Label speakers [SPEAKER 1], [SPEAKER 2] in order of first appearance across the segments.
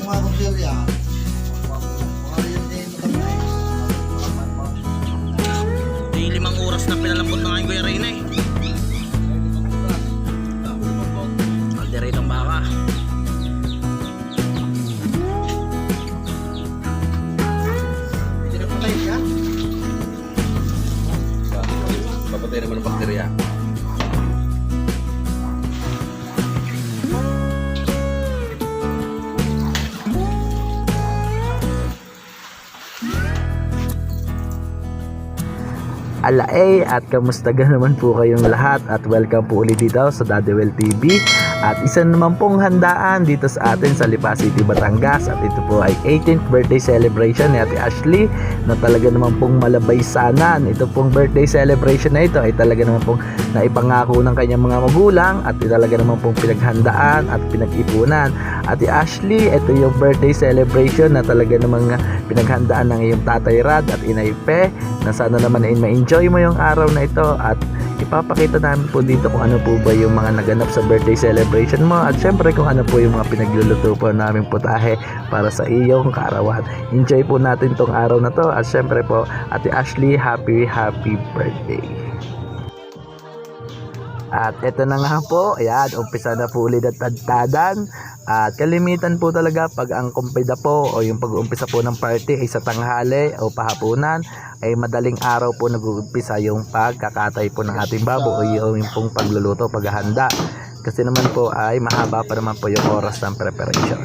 [SPEAKER 1] mga konserya.
[SPEAKER 2] Di 5 oras na pinalambot ng aking Kuya Reyna eh. Alderay ng baka.
[SPEAKER 1] Hindi na patay siya.
[SPEAKER 3] Papatay naman ng bakterya.
[SPEAKER 4] Alae at kamusta naman po kayong lahat at welcome po ulit dito sa Daddy Well TV at isa naman pong handaan dito sa atin sa Lipa City, Batangas at ito po ay 18th birthday celebration ni Ate Ashley na talaga naman pong malabaysanan. Ito pong birthday celebration na ito ay talaga naman pong naipangako ng kanyang mga magulang at talaga naman pong pinaghandaan at pinag-ipunan. Ate Ashley, ito yung birthday celebration na talaga namang pinaghandaan ng iyong Tatay Rad at Inay Pe na sana naman ay ma-enjoy mo yung araw na ito at ipapakita namin po dito kung ano po ba yung mga naganap sa birthday celebration mo at syempre kung ano po yung mga pinagluluto po naming putahe para sa iyong kaarawan. Enjoy po natin tong araw na to at syempre po Ate Ashley, happy birthday. At ito na nga po, ayan, umpisa na po ulit at tadtadan. At kalimitan po talaga pag ang kumpida po o yung pag-uumpisa po ng party ay sa tanghali o pahapunan ay madaling araw po nag-uumpisa yung pagkakatay po ng ating babo o yung pong pagluluto, paghahanda. Kasi naman po ay mahaba pa naman po yung oras ng preparation.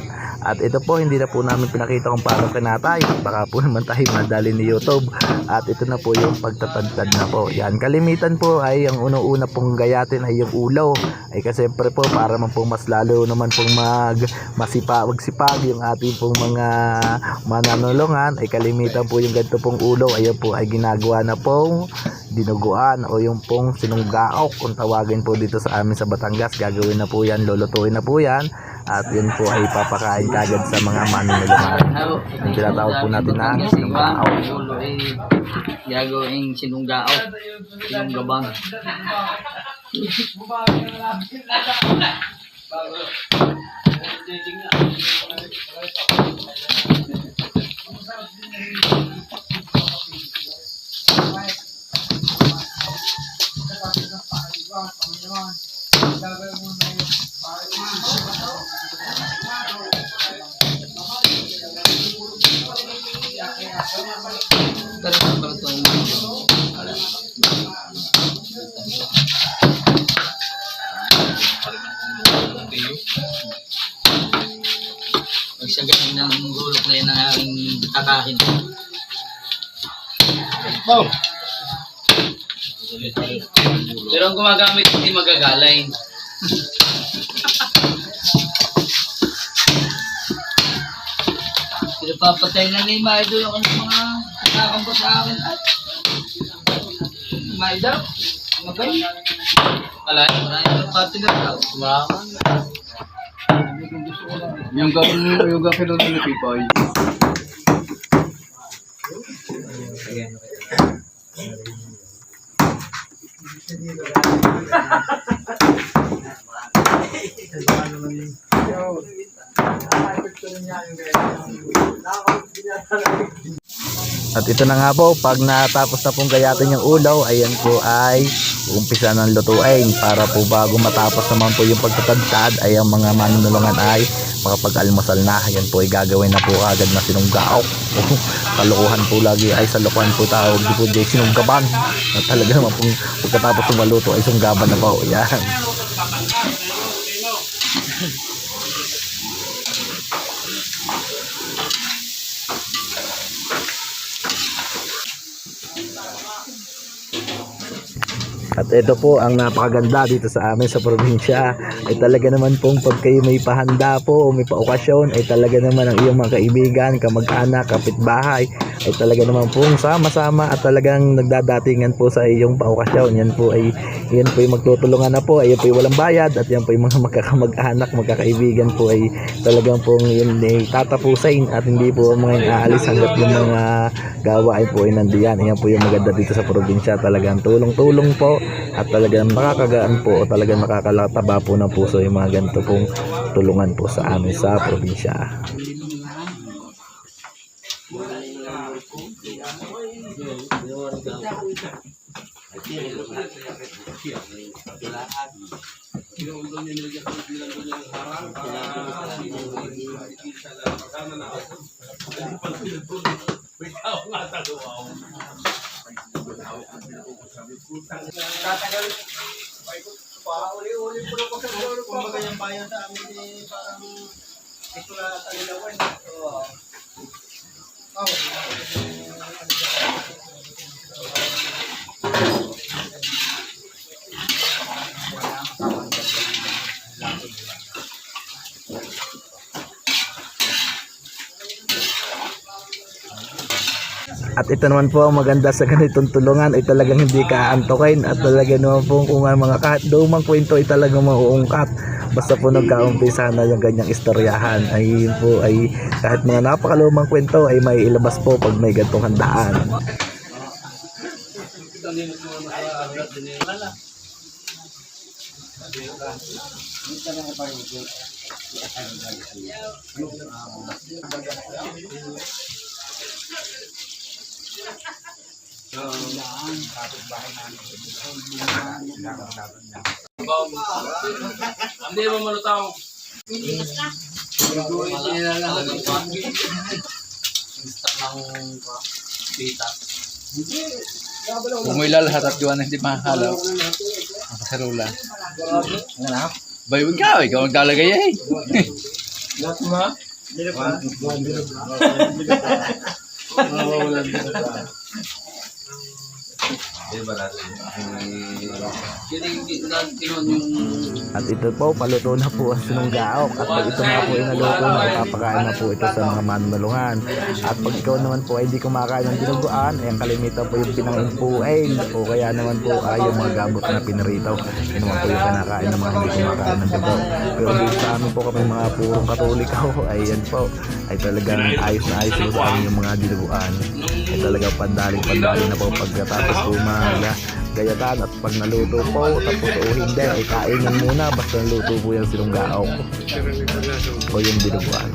[SPEAKER 4] At ito po hindi na po namin pinakita kung paano kinatay. Baka po naman tayo madali ni YouTube. At ito na po yung pagtatadtad na po. Yan, kalimitan po ay ang una-una pong gayatin ay yung ulo. Ay kasi siyempre po para man po mas lalo naman pong magsipag yung ating pong mga mananulungan ay kalimitan po yung ganito pong ulo. Ayun po ay ginagawa na pong dinuguan o yung pong sinunggaok kung tawagin po dito sa amin sa Batangas. Gagawin na po yan, lulutuin na po yan at yun po ay papakain kagad sa mga manunulungan. Yung tinatawag po natin na sinunggaok.
[SPEAKER 2] Gagawin sinunggaok. Sinunggabang. Magsagayin ng gulok na yun ang aking kakahin. Oh! Pero ang gumagamit hindi magagalay. Pinapapatay na ni Maidol ang mga nakakamba sa akin at Maidol, magay. Maraming pati na tao.
[SPEAKER 3] Yung gawin ng Pipay.
[SPEAKER 4] At ito na nga po, pag natapos na pong gayatin yung ulaw, ayan po ay umpisa ng lutuin para po bago matapos naman po yung pagtatadtad ay ang mga manunulungan ay makapag-almusal na. Ayan po ay gagawin na po agad na sinunggaok. Kalukuhan po lagi ay sa lukuhan po tawag di po di sinunggaban. At talaga naman pong pagkatapos ng maluto ay sunggaban na po. Ayan. At ito po ang napakaganda dito sa amin sa probinsya ay talaga naman pong pag kayo may pahanda po o may paokasyon ay talaga naman ang iyong mga kaibigan, kamag-anak, kapitbahay ay talaga naman pong sama-sama at talagang nagdadatingan po sa iyong paokasyon. Yan po yung magtutulungan na po, ay po yung walang bayad at yan po yung mga magkakamag-anak, magkakaibigan po ay talagang pong yun ay tatapusin at hindi po mga aalis hanggat yung mga gawain po ay nandiyan. Yan po yung maganda dito sa probinsya, talagang tulong-tulong po at talagang makakagaan po o talagang makakalataba po ng puso yung mga ganito pong tulungan po sa amin sa probinsya.
[SPEAKER 1] Tatagal. Uli-uli po na po sa lolo. Kumbaga yung bayan sa amin eh, parang ito na talilawan.
[SPEAKER 4] At ito naman po ang maganda sa ganitong tulungan ay talagang hindi ka aantokin at talaga naman po kung ang mga kahit lumang kwento ay talagang mauungkat basta po nagkaumpisa na yung ganyang istoryahan ay yun po ay kahit mga napakalumang kwento ay may ilabas po pag may gantong handaan.
[SPEAKER 2] Hindi mo malutaw.
[SPEAKER 3] Kung may lalahat at gawa na hindi mahalaw. Ang kasarula. Bayo ikaw ang talagay eh.
[SPEAKER 4] At ito po, paluto na po ang sinunggaok. At pag ito nga po ay naluto na, ipapakain na po ito sa mga manunulungan. At pag ikaw naman po ay di kumakain ng dinuguan, ay ang kalimitan po yung pinangimpuin. O kaya naman po ay yung mga gabot na pinaritaw. Yun naman po yung kinakain ng mga hindi kumakain ng dugo. Pero dito sa amin po kami mga purong katolikaw, ay yan po, ay talagang ayos na ayos po sa amin yung mga dinuguan. Ay talagang pandaling na po pagkatapos po gayatan at pag naluto po tapos o hindi ay kainin muna basta naluto po yung sinunggaok o yung dinuguan.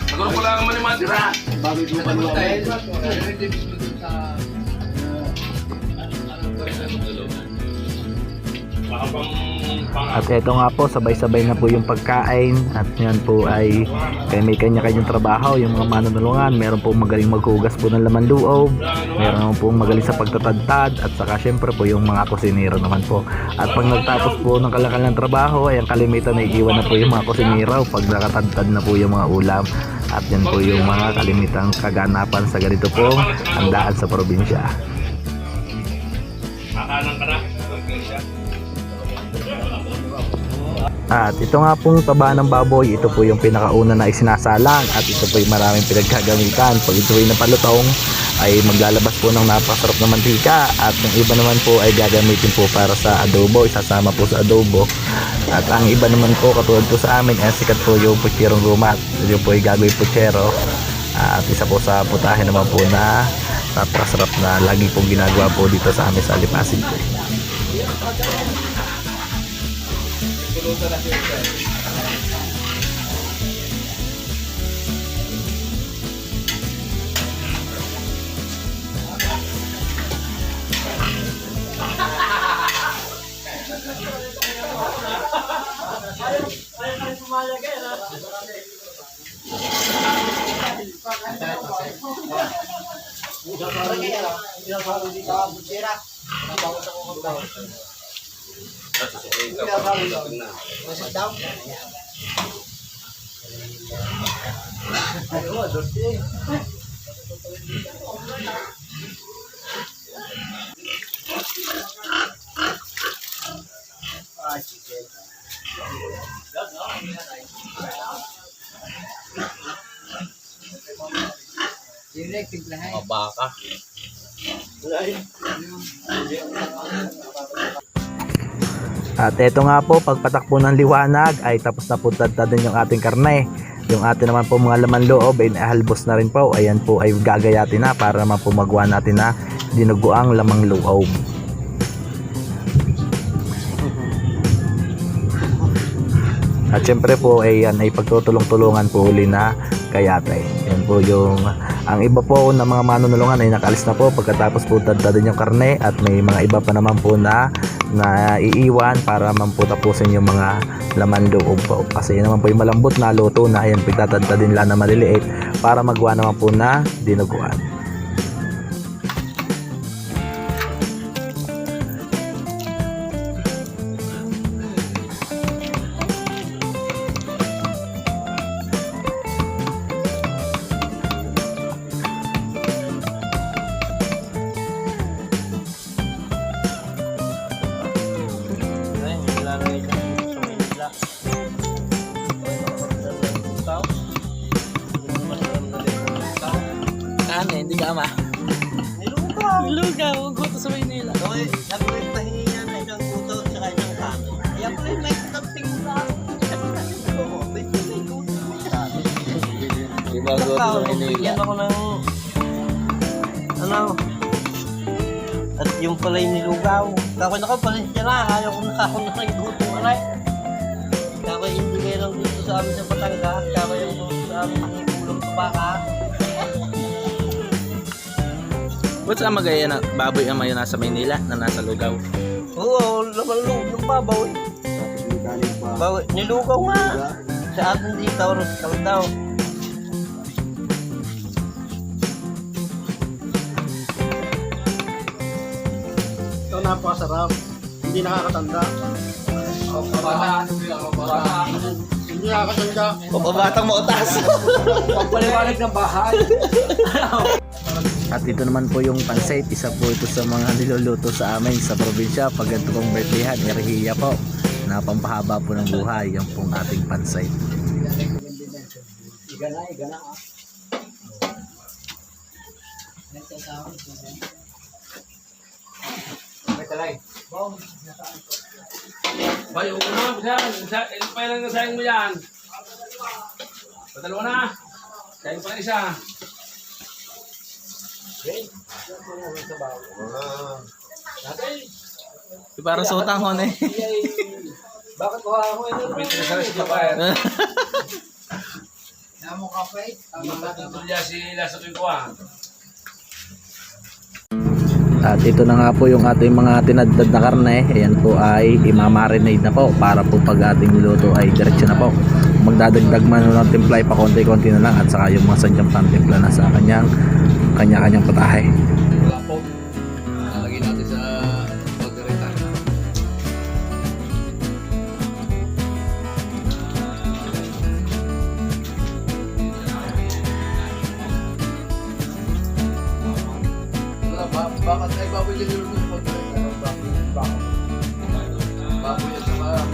[SPEAKER 2] Siguro ko lang naman yung matira.
[SPEAKER 4] At eto nga po, sabay-sabay na po yung pagkain. At yan po ay may kanya-kanyang trabaho. Yung mga manunulungan, meron po magaling maghugas po ng laman loob, meron po magaling sa pagtatadtad, at saka syempre po yung mga kusinero naman po. At pag nagtapos po ng kalakalang trabaho, ay ang kalimitan ay iwan na po yung mga kusinero pag nakatadtad na po yung mga ulam. At yan po yung mga kalimitang kaganapan sa ganito pong handaan sa probinsya.
[SPEAKER 2] Kakanan ka na.
[SPEAKER 4] At ito nga pong taba ng baboy, ito po yung pinakauna na isinasalang at ito po yung maraming pinagkagamitan. Pag ito ay napalutong ay maglalabas po ng napakasarap na mantika at yung iba naman po ay gagamitin po para sa adobo, isasama po sa adobo. At ang iba naman po katulad po sa amin ay sikat po yung pucherong rumat, yun po ay gagawin puchero. At isa po sa putahe naman po na napakasarap na lagi pong ginagawa po dito sa amin sa Alipasin po.
[SPEAKER 3] Mga baka.
[SPEAKER 4] At eto nga po, pagpatak po ng liwanag ay tapos na po tadtadan yung ating karne. Yung atin naman po mga laman loob ay nahalbos na rin po. Ayan po ay gagayatin na para naman po magawa natin na dinuguang lamang loob. At At syempre po ay yan ay pagtutulong-tulungan po uli na kayate. Yan po yung ang iba po na mga manunulungan ay nakaalis na po pagkatapos po tadtadin yung karne at may mga iba pa naman po na iiwan para man po tapusin yung mga laman loob po. Kasi yun naman po yung malambot na luto na ayan pagtatadtadin lang na maliliit para magawa naman po na dinuguan.
[SPEAKER 2] Hindi ka ama. Nilugaw. Ang guto sa Maynila.
[SPEAKER 1] Okay, nakulit pahingi niya na isang puto at saka isang kanin. Kaya pala may something na. Kasi kasi ko, may puto may kanin.
[SPEAKER 2] Iba guto sa Maynila.
[SPEAKER 1] Yan ako ng ano. At yung pala yung nilugaw. Kapag nakapalis siya na, ayaw ko na ng guto na rin. Kapag hindi kayo lang dito sa amin sa Batangas, kapag yung sa amin ng ulong kabaka.
[SPEAKER 2] What's ang magaya na baboy ang mayo nasa Maynila na nasa Lugaw?
[SPEAKER 1] Oo, laman loob ng babaw eh. Babaw, nilugaw nga. Sa atin dito, Roskal daw. Ito napakasarap. Hindi nakakatanda. Hindi nakakatanda.
[SPEAKER 2] Papabatang mautas.
[SPEAKER 1] Pagpaliwanag ng bahay.
[SPEAKER 4] At ito naman po yung pansit, isa po ito sa mga niluluto sa amin sa probinsya pag ganito pong birthdayhan, irihiya po na pampahaba po ng buhay, yung pong ating pansit.
[SPEAKER 5] Bayo ko na, bisa. Ilan pa lang nasayang mo yan? Patalo na. Sayang pa isa.
[SPEAKER 2] Para sa utang ko eh.
[SPEAKER 1] Bakit ko ako ito?
[SPEAKER 5] Pinto sa rest pa yan.
[SPEAKER 1] Namo kape?
[SPEAKER 5] Ito niya si Lasa Tuikuan.
[SPEAKER 4] At ito na nga po yung ating mga tinaddad na karne. Ayan po ay imamarinate na po para po pag ating niluto ay diretso na po. Magdadagdag man ng timplay pa konti-konti na lang at saka yung mga sadyang pantimpla na sa kanya-kanyang patahe.
[SPEAKER 3] Wala po. Lalagay natin sa pagkarita. Bakit ay baboy din yung pagkarita? Baboy yan sa manok.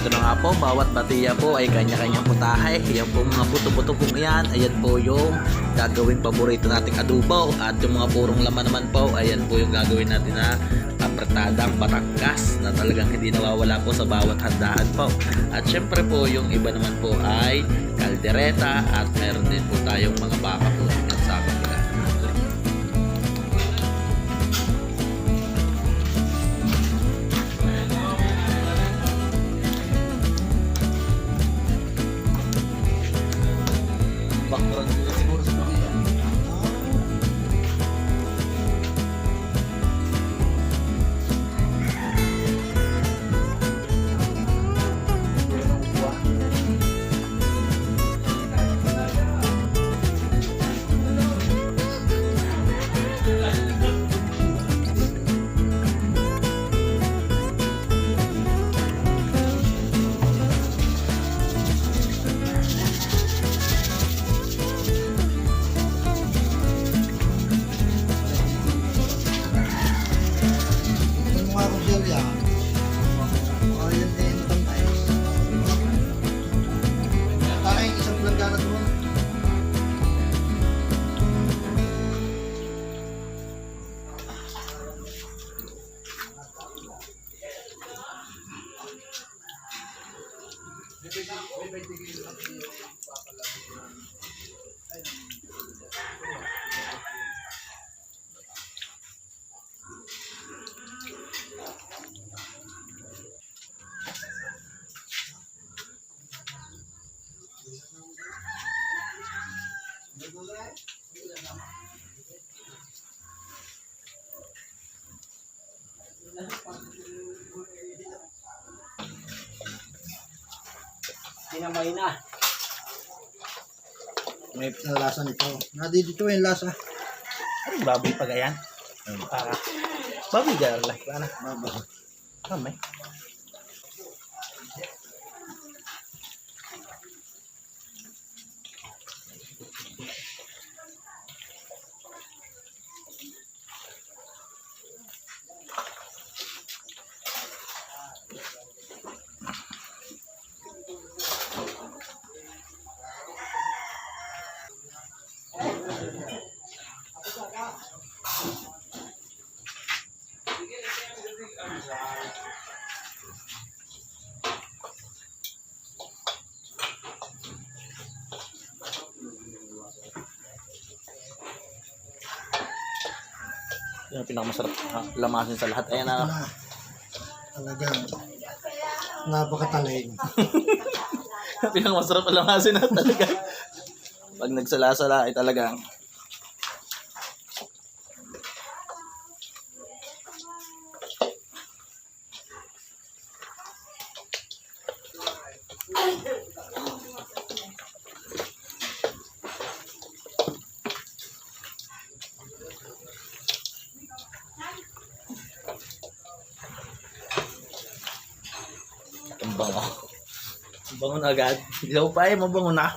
[SPEAKER 2] Ito na nga po, bawat batiya po ay kanya-kanyang putahe. Yan po mga buto-buto pong yan. Ayan po yung gagawin paborito nating adobo. At yung mga purong laman naman po, ayan po yung gagawin natin na apretadang Batangas na talagang hindi nawawala po sa bawat handaan po. At syempre po, yung iba naman po ay kaldereta at meron din po tayong mga baka po dito sa kabila.
[SPEAKER 3] Bakuran juga siguro sa mga yan.
[SPEAKER 1] Dinamay na.
[SPEAKER 6] May lasa nito. Nadidito yung lasa.
[SPEAKER 4] Ay, baboy pa gayan. Para. Baboy garla. Para.
[SPEAKER 6] Babaw.
[SPEAKER 4] Kamay. Yung pinakamasarap lamasin sa lahat. Ayan na.
[SPEAKER 6] Talagang napakataling.
[SPEAKER 4] Pinakamasarap lamasin na talaga. Pag nagsala-sala ay talagang ang bango. Ang bango na agad. Ilaw pa eh, mabango na.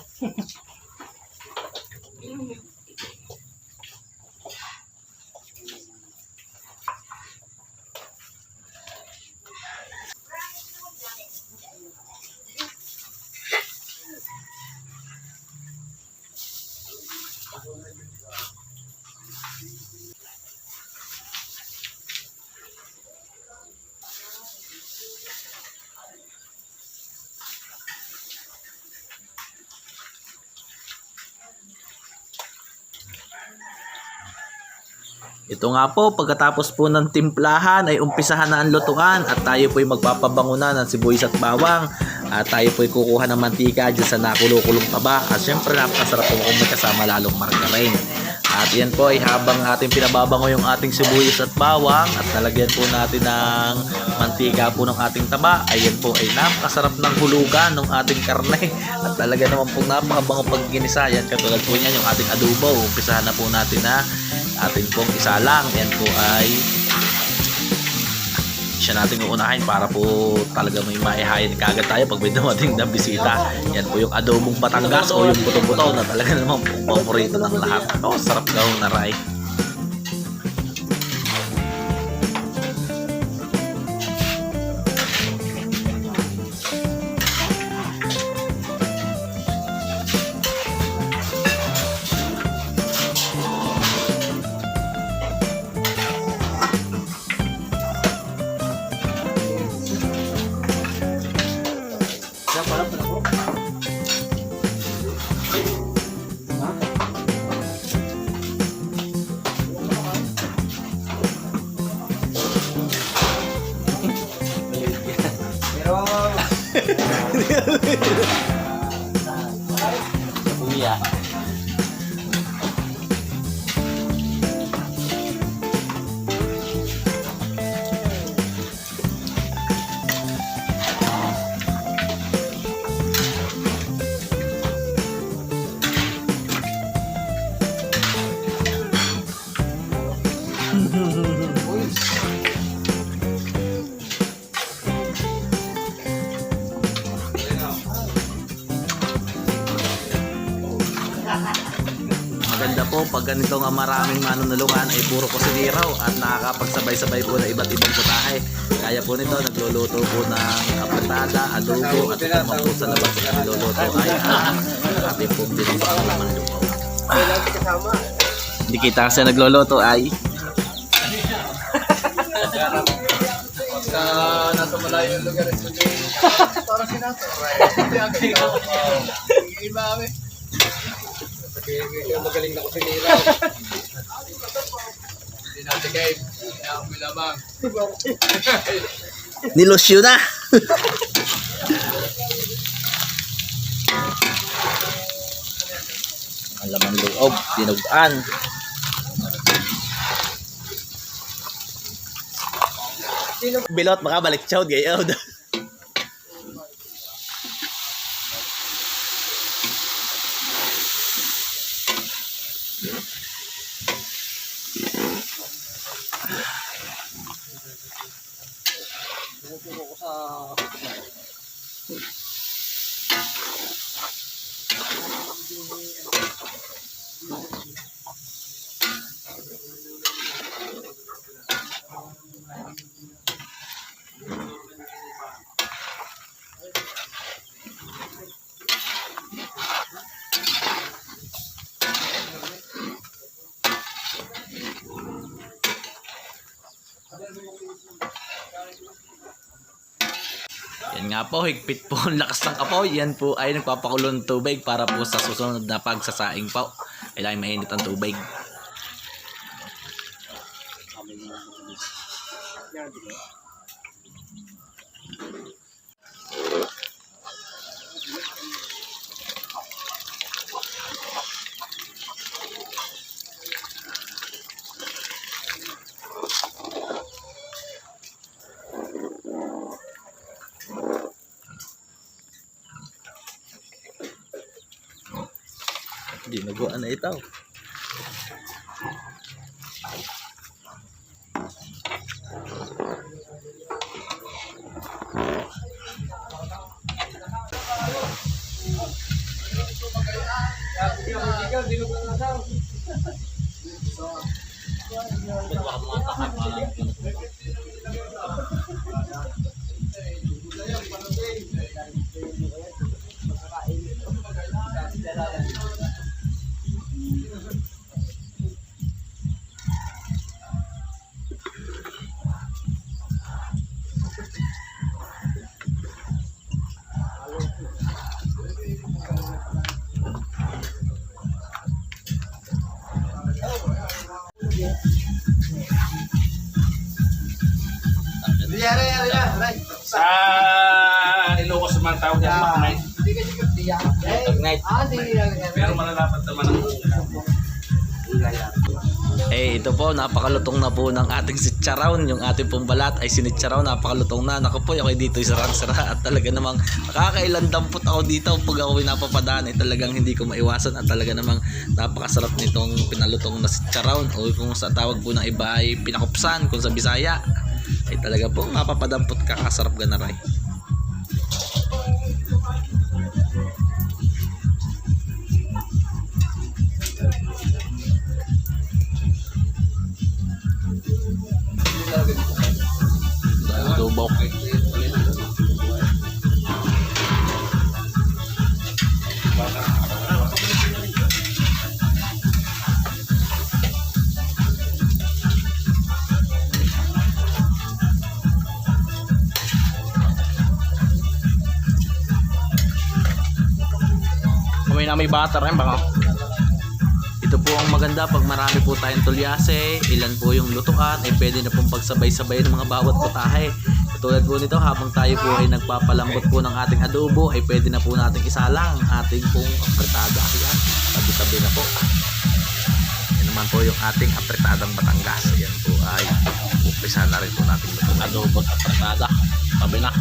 [SPEAKER 4] Ito nga po, pagkatapos po ng timplahan ay umpisahan na ang lutuan at tayo po ay magpapabango na ng sibuyas at bawang at tayo po ay kukuha ng mantika dyan sa nakulo-kulong taba at syempre napakasarap po kung may kasama lalong margarine. At yan po ay habang ating pinababango yung ating sibuyas at bawang at nalagyan po natin ng mantika po ng ating taba, ayan po ay napakasarap ng hulugan ng ating karne at talaga naman po napakabango pag ginisa. Yan katulad po niyan yung ating adobo. Umpisahan na po natin na atin pong isa lang. Yan po ay siya natin uunahin para po talaga may maihayin kagad tayo pag may dumating na bisita. Yan po yung adobong Batangas o yung buto-buto na talaga naman po paborito ng lahat. Oh, sarap daw na ray. Kuya. Maganda po pag ganito nga maraming manunulungan ay puro kusiniraw at nakakapagsabay-sabay po na iba't ibang putahe. Kaya po nito nagluluto po ng kapatada, adobo at ito naman po sa labas na nagluluto ay ating po binibang naman luto. Hindi kita kasi nagluluto ay
[SPEAKER 3] Nasa malayo yung lugar ito. Para sinato. Iba kami. Magaling na ko sa nila. Hindi natin kayo. Kaya ako lamang.
[SPEAKER 4] nilosyo na. Ang lamang loob, dinugaan. Bilot, makabalik chow, gayaw.
[SPEAKER 2] Yan nga po, higpit po ang lakas ng apoy. Yan po ay nagpapakulong tubig para po sa susunod na pagsasaing po. Kailangan mainit ang tubig. Dinuguan na ito.
[SPEAKER 5] Sa Ilocos naman tawag yan, Magnite.
[SPEAKER 2] Ignite.
[SPEAKER 5] Pero malalapat naman ang gaya.
[SPEAKER 2] Eh ito po, napakalutong na po ng ating sitsaron. Yung ating pong balat ay sinitsaraw, napakalutong na. Naku po, ako dito sarang-sara. At talaga namang nakakailan dampot ako dito. Pag ako napapadaan ay talagang hindi ko maiwasan. At talaga namang napakasarap nitong pinalutong na sitsaron. O kung sa tawag po ng iba ay pinakupsan, kung sa Bisaya ay talaga po mapapadampot ka, kasarap ganaray. Adobo. Kami na may bata rin baka. Ito po ang maganda pag marami po tayong tulyase, ilan po yung lutuan, ay pwede na pong pagsabay-sabay ng mga bawat putahe. Katulad po nito, habang tayo po ay nagpapalambot po ng ating adobo, ay pwede na po nating isalang ating pong apretada. Ayan, tabi-tabi na po. Yan naman po yung ating apretadang Batangas. Yan po ay umpisa na rin po natin lutuin. Adobo at apretada, tabi na.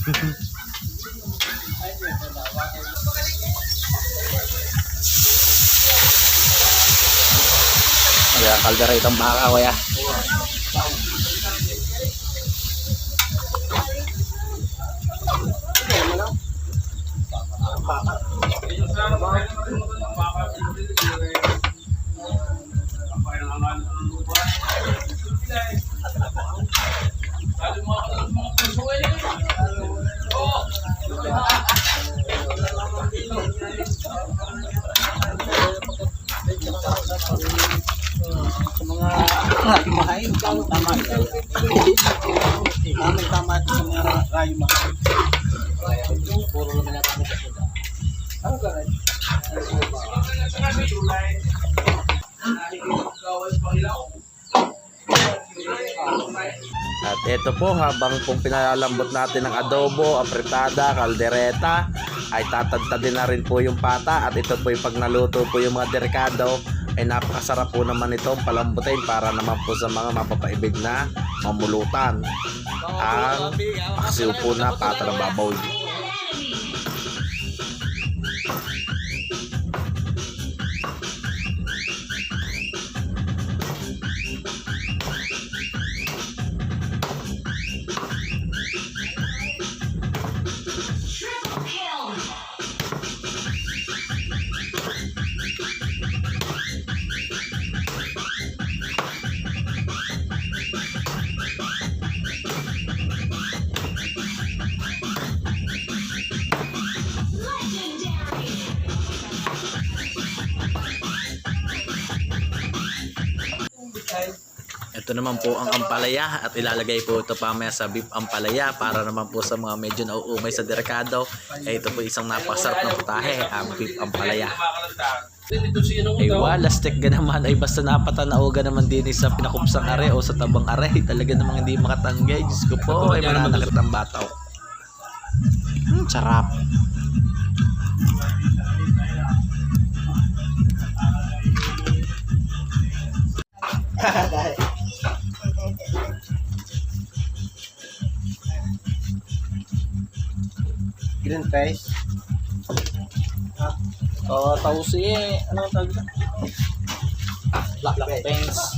[SPEAKER 2] Kaya kaldereta ang baka kuya. At ito po, habang pong pinalalambot natin ng adobo, apretada, kaldereta, ay tatadtadin na rin po yung pata. At ito po yung pag naluto po yung mga delikado, ay napakasarap po naman itong palambutin para naman po sa mga mapapaibig na mamulutan ang paksiw po na pata ng baboy. Ito naman po ang ampalaya at ilalagay po ito pamaya sa beef ampalaya para naman po sa mga medyo nauumay sa delikado. Ito po isang napakasarap na putahe, ang beef ampalaya. Ay walastek ga naman ay basta napatanao ga naman din sa pinakupsang are o sa tabang are. Talaga namang hindi makatanggay. Diyos ko po ay mananakit ang bataw. Sarap.
[SPEAKER 1] Green face.
[SPEAKER 2] Tausi ano tawag ito? Black pants.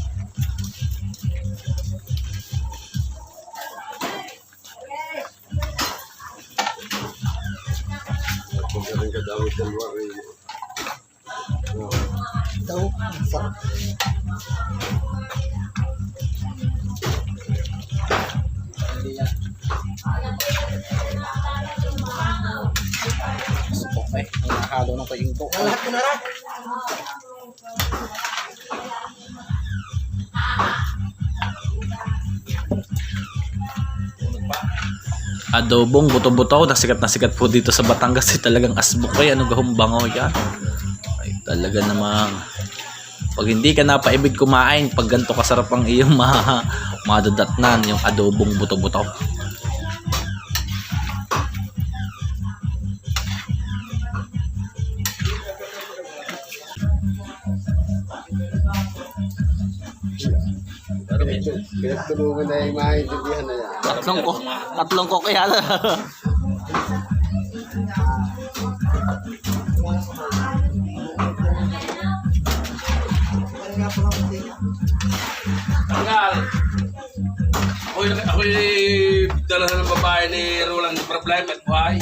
[SPEAKER 2] Okay, nakahalo ng paingko.
[SPEAKER 6] Lahat ko na rin.
[SPEAKER 2] Adobong buto-buto, na sikat po dito sa Batangas. Talagang asbok ay ano gahumbango yan. Ay talaga namang pag hindi ka napaibig kumain, pag ganito kasarap ang iyong madadatnan, yung adobong buto-buto.
[SPEAKER 1] Pinagtulungan na yung maintindihan na yan.
[SPEAKER 2] Tatlong ko kaya na.
[SPEAKER 5] Tanggal. Ako'y dala ng babae ni Roland Problem at buhay.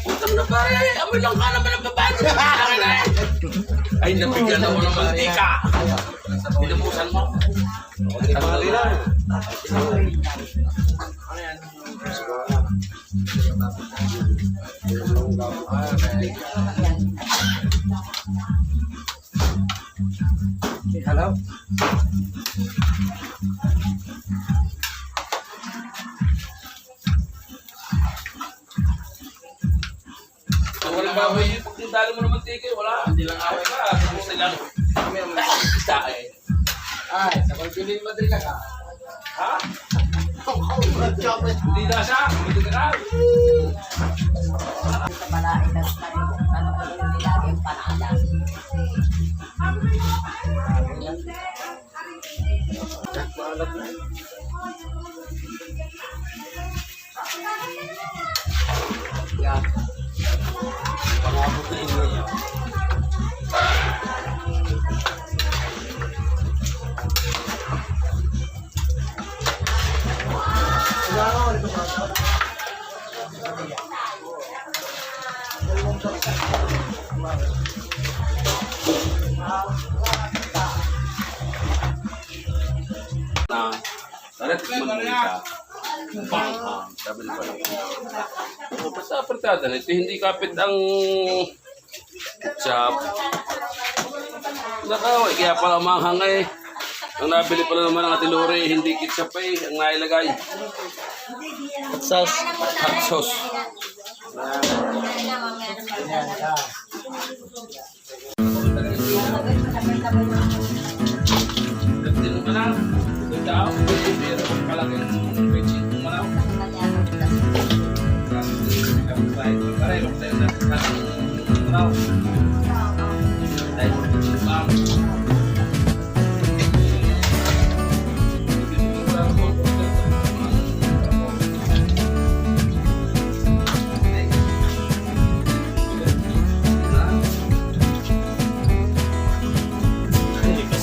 [SPEAKER 5] Putang na pare, amoy lang ka naman ang babae. Ay, nabigyan ako ng mantika. Pinabusan mo. Tangali na.
[SPEAKER 6] Hello?
[SPEAKER 5] Walang baboy, pag nidali mo naman tigil, wala. Hindi lang away ka. Tapos sila. Kami ang kita eh.
[SPEAKER 6] Ay, sa Pagpilin Madrid ka.
[SPEAKER 5] Ha? Hindi na siya. Hindi ka na.
[SPEAKER 7] Malain na nilagay yung panada.
[SPEAKER 1] Maalat na. Paputiin mo yun.
[SPEAKER 5] Na, darat magmulita. Bang, sabi ko lang. Basta apertada nito, hindi kapit ang ketchup. Nakaway, kaya pala manghang eh. Ang nabili pala naman ng Ate Lore, hindi ketchup eh, ang nailagay.
[SPEAKER 1] At sauce.
[SPEAKER 5] Hot sauce. Tinong ka lang. Ito daw. Pero palagay ng pencil mo malaw. Pareho tayo na malaw. Tayo bang.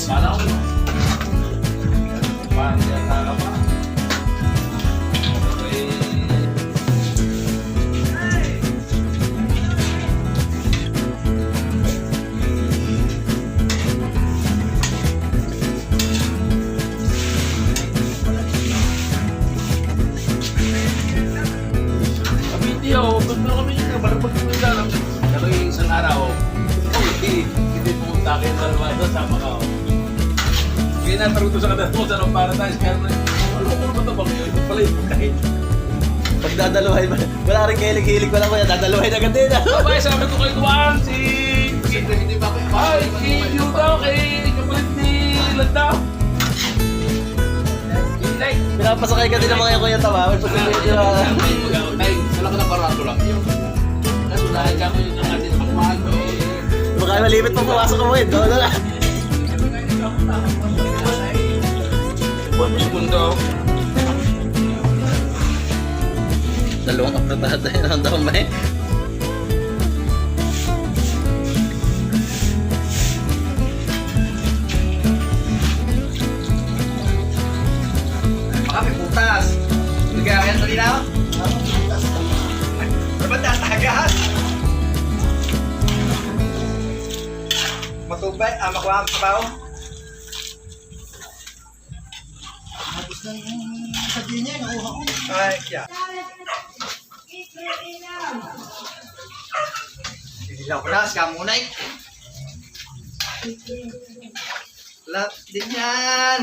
[SPEAKER 5] Malaw. Panjang apa? Kami dia, betul kami juga baru begitu dalam. Kalau yang sengarau, hindi pumunta kayo sa Salvador sama kau. Kaya naturuto sa kadatusan ng Paradise. Kaya ano ba ito bang yun? Ito pala yung pagkain.
[SPEAKER 2] Pag dadaluhay, wala rin kahilig-hilig ko lang kuya, dadaluhay na agad din.
[SPEAKER 5] Sabay, sabi ko kay Juan, hindi ba kayo? Ay, kay Yuta, kay kapalit ni Landa. Hindi.
[SPEAKER 2] Pinapasakay ka din ng mga kuya tawawin. Pag
[SPEAKER 5] Ay, wala ka na barato lang. Kaso dahil ka mo yung atin sa pagmahal.
[SPEAKER 2] baka malimit pang pumasok ka mo yun. Doon na.
[SPEAKER 5] Segundo.
[SPEAKER 2] Dalawang apretada yun ang damay.
[SPEAKER 3] Baka may butas. Hindi kaya yan sa linaw? Ano ba tatagas? Matubay, makuha ang sabaw. Ay, kya. Didilaw ko na, skamunay. Lahat din yan.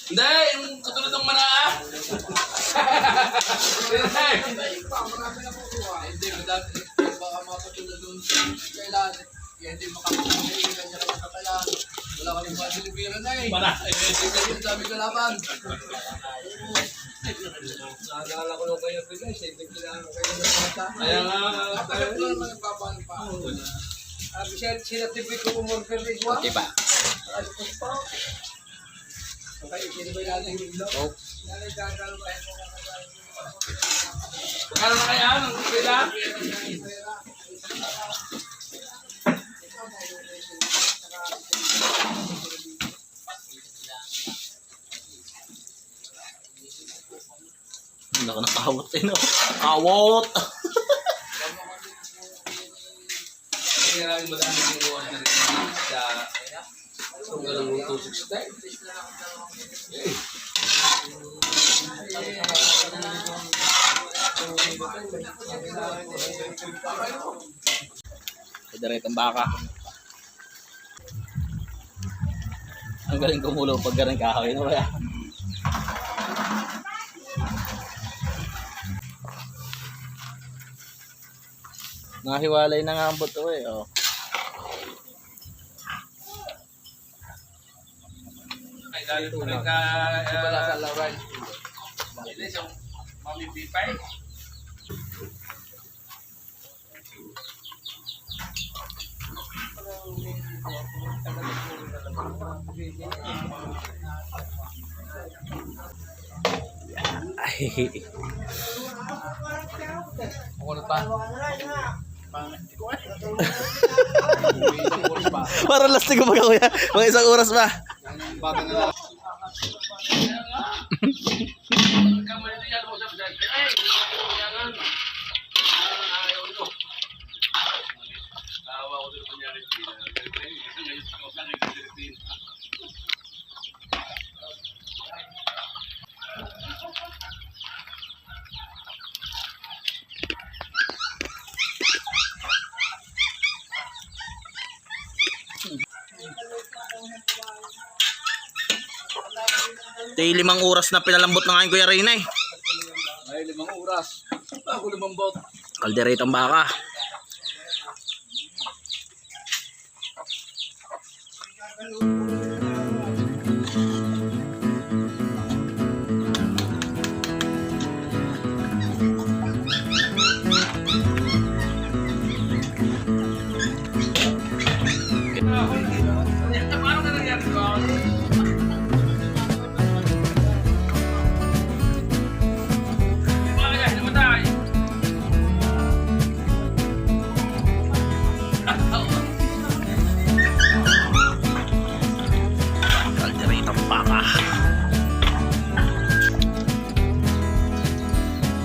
[SPEAKER 5] Hindi, yung katulad ng manaa.
[SPEAKER 6] Hindi, madami. Baka mapatulad doon kailan. Kaya hindi makapagpapay. Kanya-kanya kakayahan. Wala ka ng mga delivery na eh. Ang dami kalaban. Naalala ko lang kayo ito guys. Hindi kailangan kayo ng bata.
[SPEAKER 5] Kaya nga,
[SPEAKER 6] Bakit ko naman nagpapaano pa? Sila tipid ko umorder rin ko.
[SPEAKER 2] Okay ba?
[SPEAKER 6] Okay, sino ba natin yung vlog?
[SPEAKER 5] Kaya na kaya, ang pila.
[SPEAKER 2] Hindi ako nakawot eh, no? Kawot!
[SPEAKER 5] Kaya rin madami yung order sa kung galang 260.
[SPEAKER 2] Diretong baka. Ang galing kumulo pag galing kahoy, no? Kaya Nahiwalay na nga ang buto eh. Oh.
[SPEAKER 5] Ay, dahil pa rin ka...
[SPEAKER 6] Wala sa Lauren.
[SPEAKER 5] Ilis yung Mami Pipay.
[SPEAKER 2] Ay.
[SPEAKER 6] Ano pa?
[SPEAKER 2] Parang lastig ko kuya. Mga isang oras ba?
[SPEAKER 5] Kamay din yan mo sa bisan. Ay! Yan. Ayaw nyo. Tawa ko din naman yan rin sila. Ngayon ako sa Philippines.
[SPEAKER 2] Tay 5 oras na pinalambot na ngayon Kuya Reyna eh.
[SPEAKER 6] Ay, 5 oras. Bago 5 bot.
[SPEAKER 2] Kalderetang baka.
[SPEAKER 5] Paano na nangyari ko? Bakit namatay?
[SPEAKER 2] Kalderetang baka.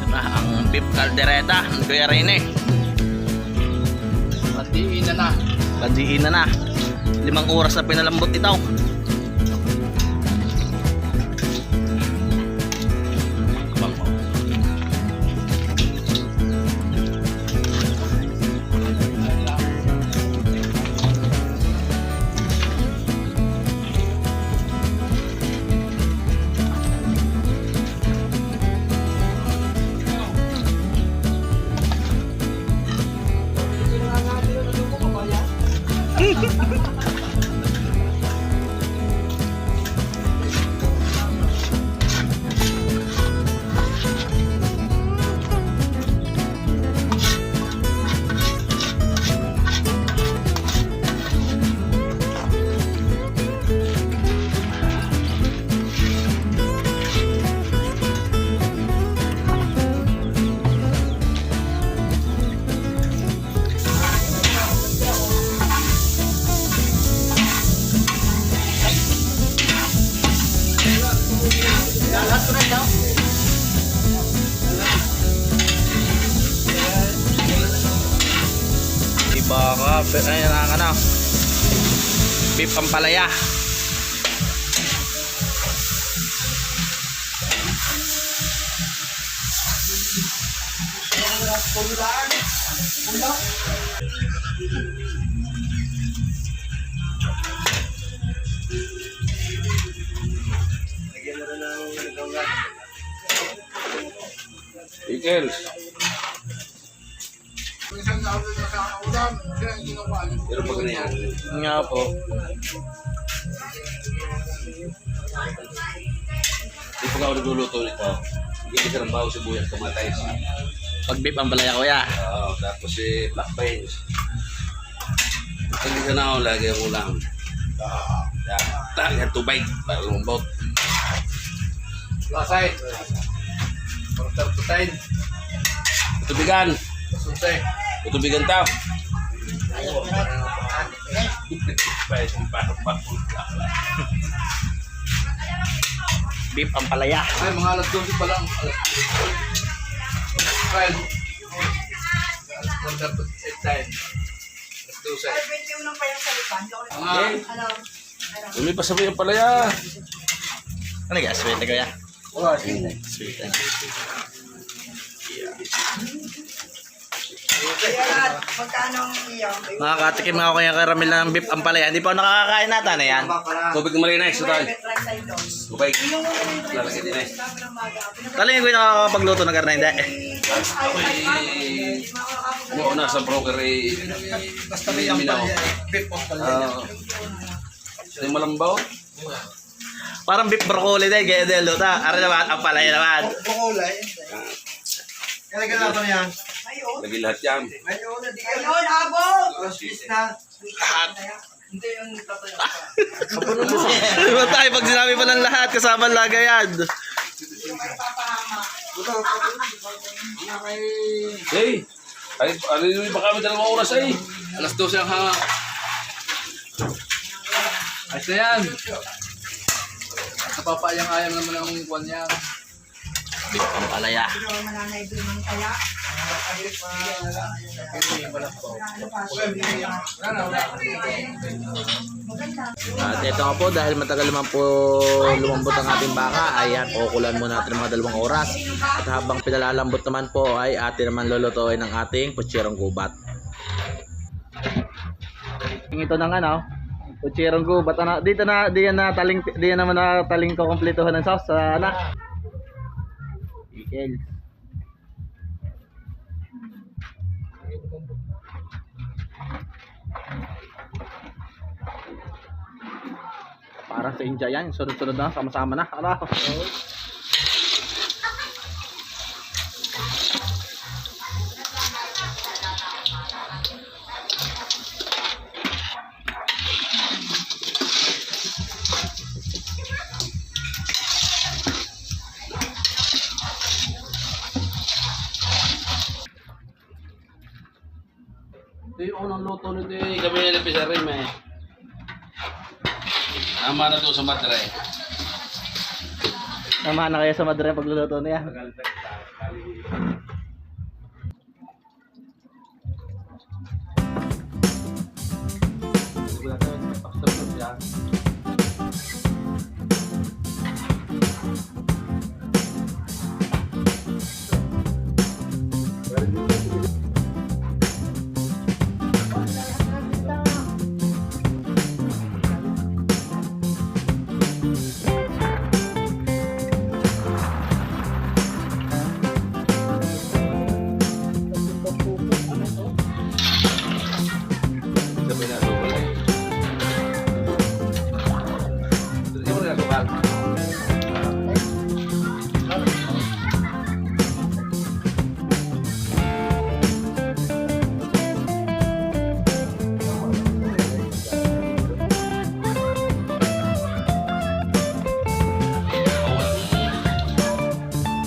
[SPEAKER 2] Diba, ang beef kaldereta ng Kuya Reyna eh.
[SPEAKER 6] Patiin na na.
[SPEAKER 2] Pandiin na na. 5 oras na pinalambot ito. Baka, ayun ang ano, beef Pampalaya.
[SPEAKER 5] Pickles.
[SPEAKER 6] Minsan na sa ulam, siya ang ginawa niyo.
[SPEAKER 5] Pero pag ganyan.
[SPEAKER 2] Nga po.
[SPEAKER 5] Di pag ako nagluluto nito, hindi ka ng bawo sibuyas kamatay.
[SPEAKER 2] Pag beef Pampalaya kuya.
[SPEAKER 5] Oo, tapos black beans. Hindi ka na ako lagi ang ulam. Talaga tubig para lumambot.
[SPEAKER 6] Lasay. Porter putain.
[SPEAKER 5] Tubigan.
[SPEAKER 6] Susay.
[SPEAKER 5] Tubigan tao.
[SPEAKER 2] Beef Pampalaya.
[SPEAKER 6] Ay, mga alas 12 pa lang. Alas 12. Porter putain. Alas 12.
[SPEAKER 5] Umi pa sabi yung palaya.
[SPEAKER 2] Ano kaya? Sweet na kuya?
[SPEAKER 6] Wala.
[SPEAKER 2] Sweet na. Nakakatikim ako kaya karamil ng beef ang palaya. Hindi pa ako nakakakain natin na yan.
[SPEAKER 5] Tubig na malinis. Ito tayo. Tubig. Lalagay din eh.
[SPEAKER 2] Talingin ko yung nakakapagluto ng karna, hindi.
[SPEAKER 5] Ako na sa broker eh.
[SPEAKER 3] Basta may ang palaya. Beef ang palaya.
[SPEAKER 5] Yung malambaw.
[SPEAKER 2] Parang beef broccoli din, kaya din luta. Ara naman, ang palaya naman.
[SPEAKER 3] Bukulay. Kaya natin yan.
[SPEAKER 5] Lagi lahat yan.
[SPEAKER 7] Ayun, abot!
[SPEAKER 3] Hindi yung tatayo.
[SPEAKER 2] Di ba tayo, pag sinabi pa ng lahat, kasama ang lagayan.
[SPEAKER 5] Hey! Ay, ano yung baka kami 2 oras eh.
[SPEAKER 6] Alas 12 ang hanga. Ayos na yan. Napapayang-ayang naman ang kwan niya.
[SPEAKER 2] Beef ang palaya. At ito nga po, dahil matagal naman po lumambot ang ating baka, ayan, kukulan muna natin ng mga 2 oras. At habang pinalalambot naman po, ay atin naman lulutuin ang ating putsirong gubat. Ito ng ano, putsirong gubat. Dito na, di yan naman nataling ko kumpletuhan ng sauce sa anak. Pickles. Parang sa India yan, sunod-sunod na, sama-sama na. Ala.
[SPEAKER 5] Ito yung unang luto nito eh. Kami nilipis sa rim eh. Tama na to sa madre.
[SPEAKER 2] Tama na kayo sa madre pagluluto niya.
[SPEAKER 5] Kami na ito pala eh. Ito mo na sukal.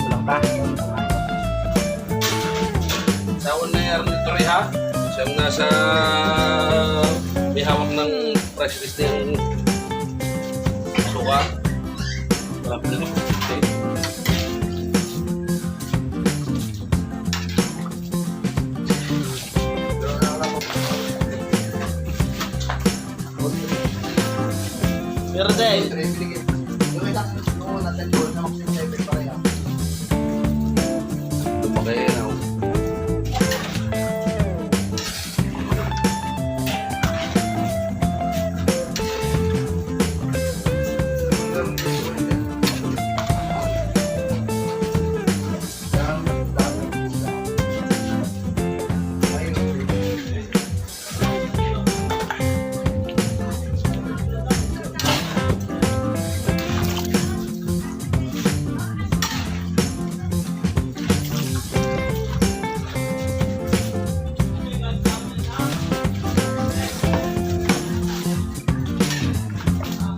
[SPEAKER 2] Kulang pa.
[SPEAKER 5] Tawon na yung nito rin ha. Siyang nasa may hawak ng price list ng suka. Malapit na ito.
[SPEAKER 2] Pero dahil,
[SPEAKER 5] Lumaki na ako.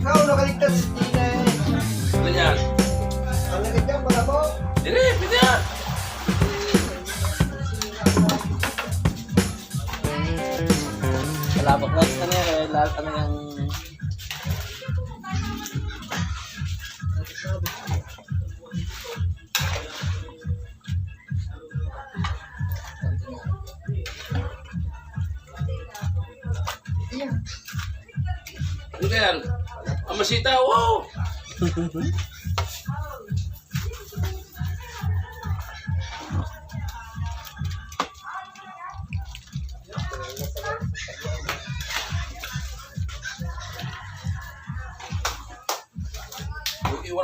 [SPEAKER 3] Ikaw, nakaligtas si Tina eh.
[SPEAKER 5] Ano yan?
[SPEAKER 3] Ang nakaligtas, wala po.
[SPEAKER 5] Dire, pwede yan.
[SPEAKER 2] malapot na sa kanila, lahat ano yung...
[SPEAKER 5] Ano yan? Amasita, wow!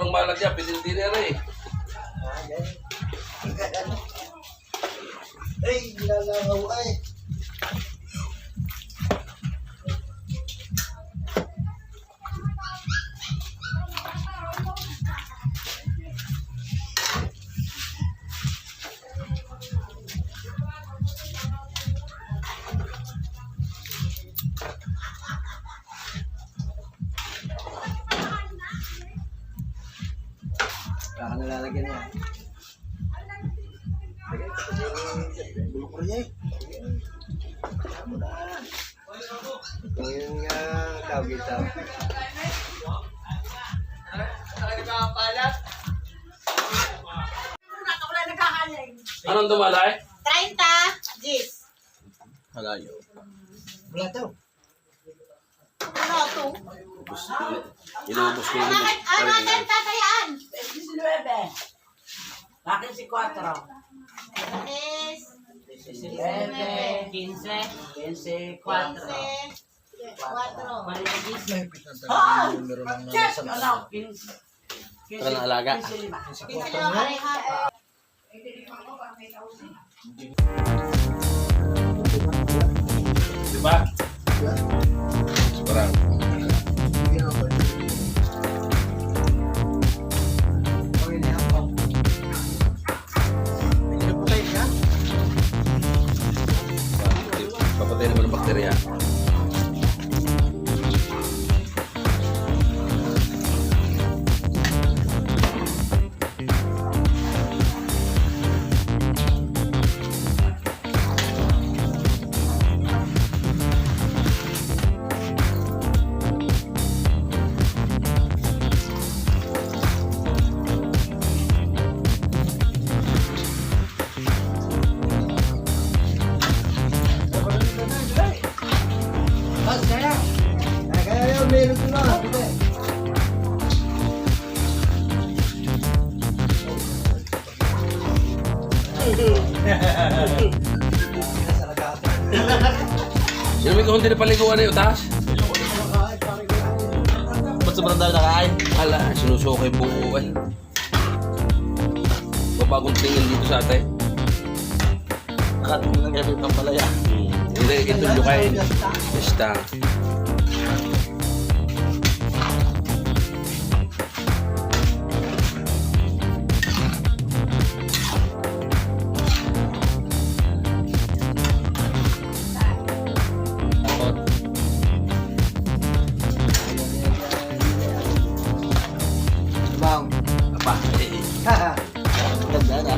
[SPEAKER 5] orang malag yan, pitintin na rin.
[SPEAKER 1] Ay, nilalangaw ay. Baka nalalagyan niya. Yung tawag ito.
[SPEAKER 5] Anong dumalay?
[SPEAKER 7] 30 Gis.
[SPEAKER 2] Malayo.
[SPEAKER 1] Wala daw.
[SPEAKER 7] Ano to?
[SPEAKER 5] Inubos ko yung
[SPEAKER 7] Ano natin tatayaan?
[SPEAKER 8] 19. Bakit si 4?
[SPEAKER 7] Es
[SPEAKER 8] 19, 15, 4.
[SPEAKER 7] 4.
[SPEAKER 8] Ah! Check! Ano? 15.
[SPEAKER 2] Ito na alaga.
[SPEAKER 8] 15.
[SPEAKER 7] Ano pareha?
[SPEAKER 5] Diba? Parang. Papatay naman ang bakterya.
[SPEAKER 1] Kaya yung meron ko na.
[SPEAKER 5] Sino may kahunti na paliguan na yung taas?
[SPEAKER 2] Ba't sobrang dami nakain?
[SPEAKER 5] Hala, sinusuko yung buo eh. Babagong tingin dito sa atin.
[SPEAKER 2] Nakatingin ng gabi pang palaya.
[SPEAKER 5] Hindi, ito yung kain. Basta.
[SPEAKER 2] Takot.
[SPEAKER 1] Bang.
[SPEAKER 2] Apa? Ganda na.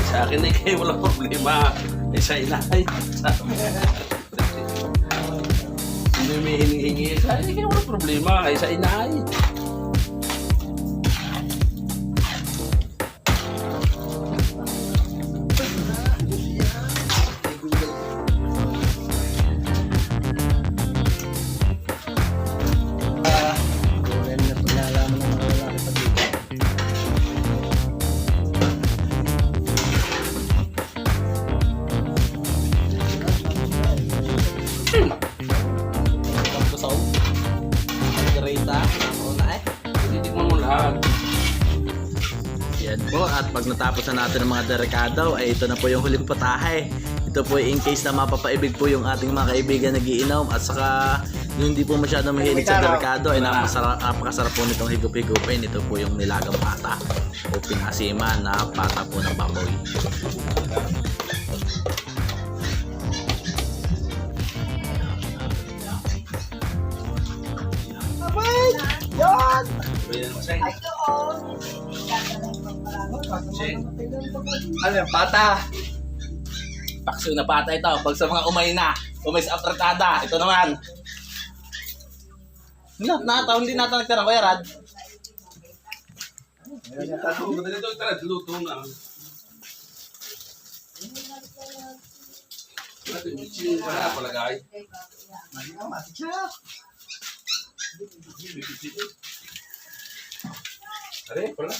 [SPEAKER 5] Sa akin eh, kayo walang problema. Sa inay. Hindi may hiningi sa akin, kayo walang problema. Sa inay.
[SPEAKER 2] Gusto ko. Margarita. Una eh.
[SPEAKER 5] Titikman mo lahat.
[SPEAKER 2] Yan po, at pag natapos na natin ang mga derekado, ay ito na po yung huling putahe. Ito po in case na mapapaibig po yung ating mga kaibigan nagiinom, at saka yung hindi po masyadong mahilig sa derekado ay napakasarap po nitong higup-higupin. Ito po yung nilagang pata o pinasiman na pata po ng baboy.
[SPEAKER 3] Ano yung pata?
[SPEAKER 2] Paksiw na pata ito. Pag sa mga umay sa apretada, ito naman. Hindi nata nagtarang Kuya Rad.
[SPEAKER 5] Ito, tara, luto na. Ito, yung wala palagay. Are, pala.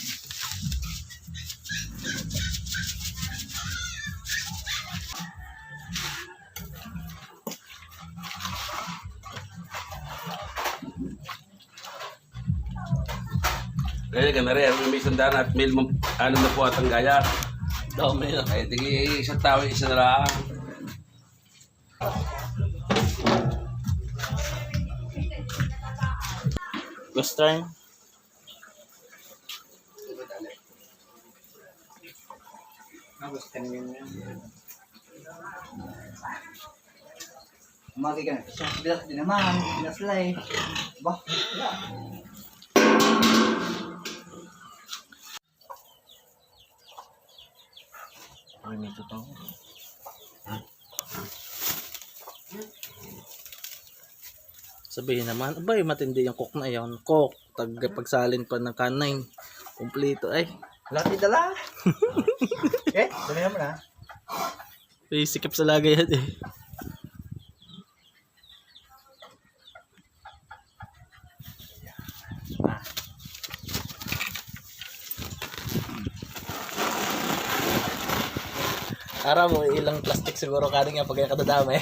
[SPEAKER 5] Kaya ka na rin, may sandaan at mil, ano na po at ang gaya.
[SPEAKER 2] Dami na.
[SPEAKER 5] Ay, tigi isang tao, isa na lang.
[SPEAKER 2] Ghost time.
[SPEAKER 8] Umagi ka na. Bilas din naman. Bilas lay. Bah.
[SPEAKER 2] Ay, may totoo. Sabihin naman, abay, matindi yung cook na yon. Cook, pagsalin pa ng kanay. Kumplito ay.
[SPEAKER 8] Lati dala. Dali naman ha.
[SPEAKER 2] May sikip sa lagay yan eh. Ara mo, ilang plastic siguro ka nga pag kadadami.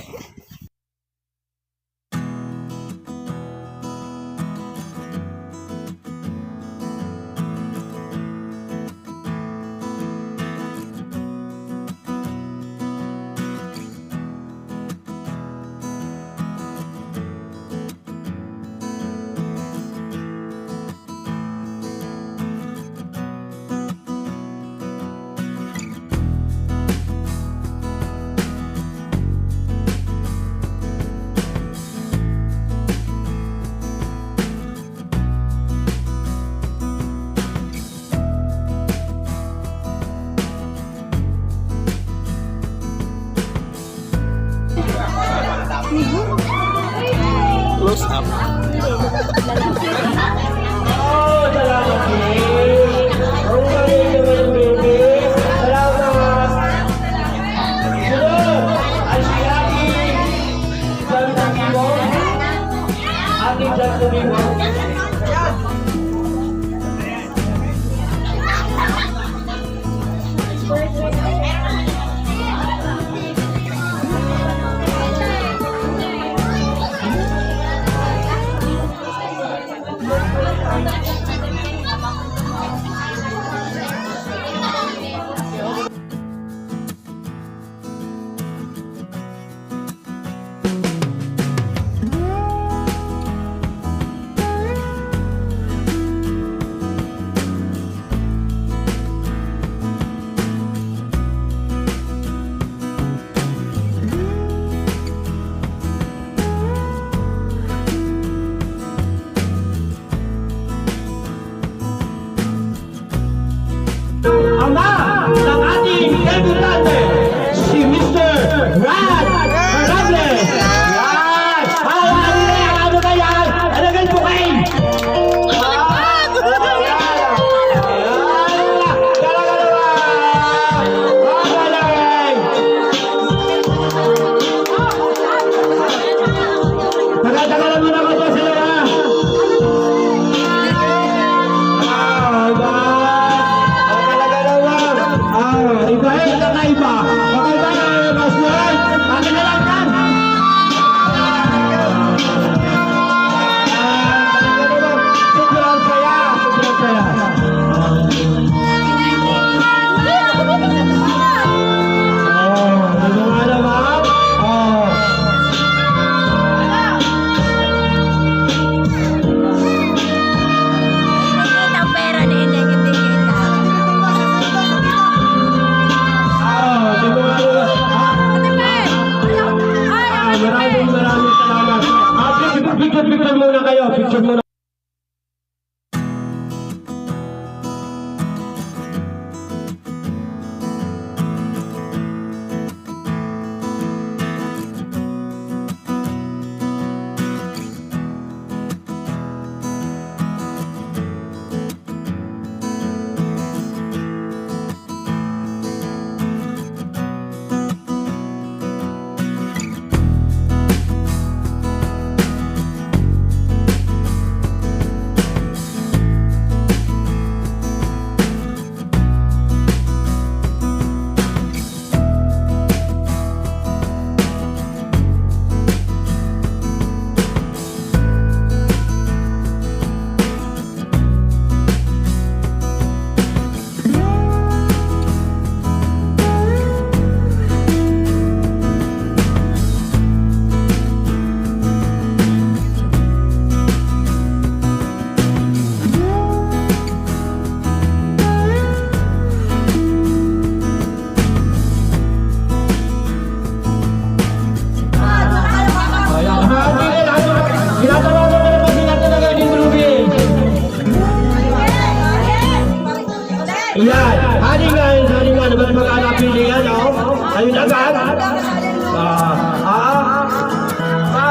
[SPEAKER 1] Ayan, halingan naman mag-anapili yan, oh. Ayun agad.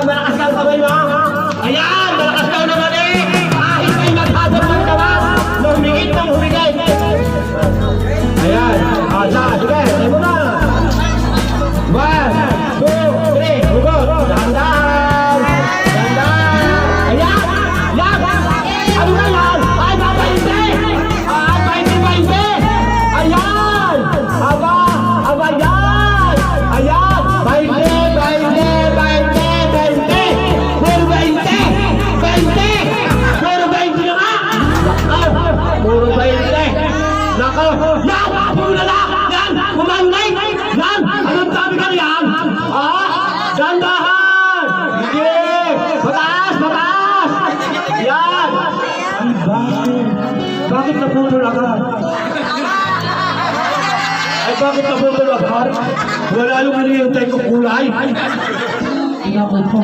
[SPEAKER 1] Malakas lang kamay mo. Ayan, malakas lang naman eh. Kahit may maghabol ng naman. Humigit ng humigit. Ayan, sige, tayo mo na. 1, 2, 3, hugot. Dahan-dahan. Dahan-dahan. Ayan, yan. Ano na yan? Ay, babainte. Bainte. Ayan. Aba yan. Ayan. Bainte. Puro 20 na nga. Puro 20. Nako. Yan. Puro na lang. Yan. Kumangay. Yan. Anong sabi ka yan? Dandahan. Sige. Mataas. Yan. Bakit naputol agad? Ay, bakit naputol agad? Wala yung hinihintay ko kulay. Naku po.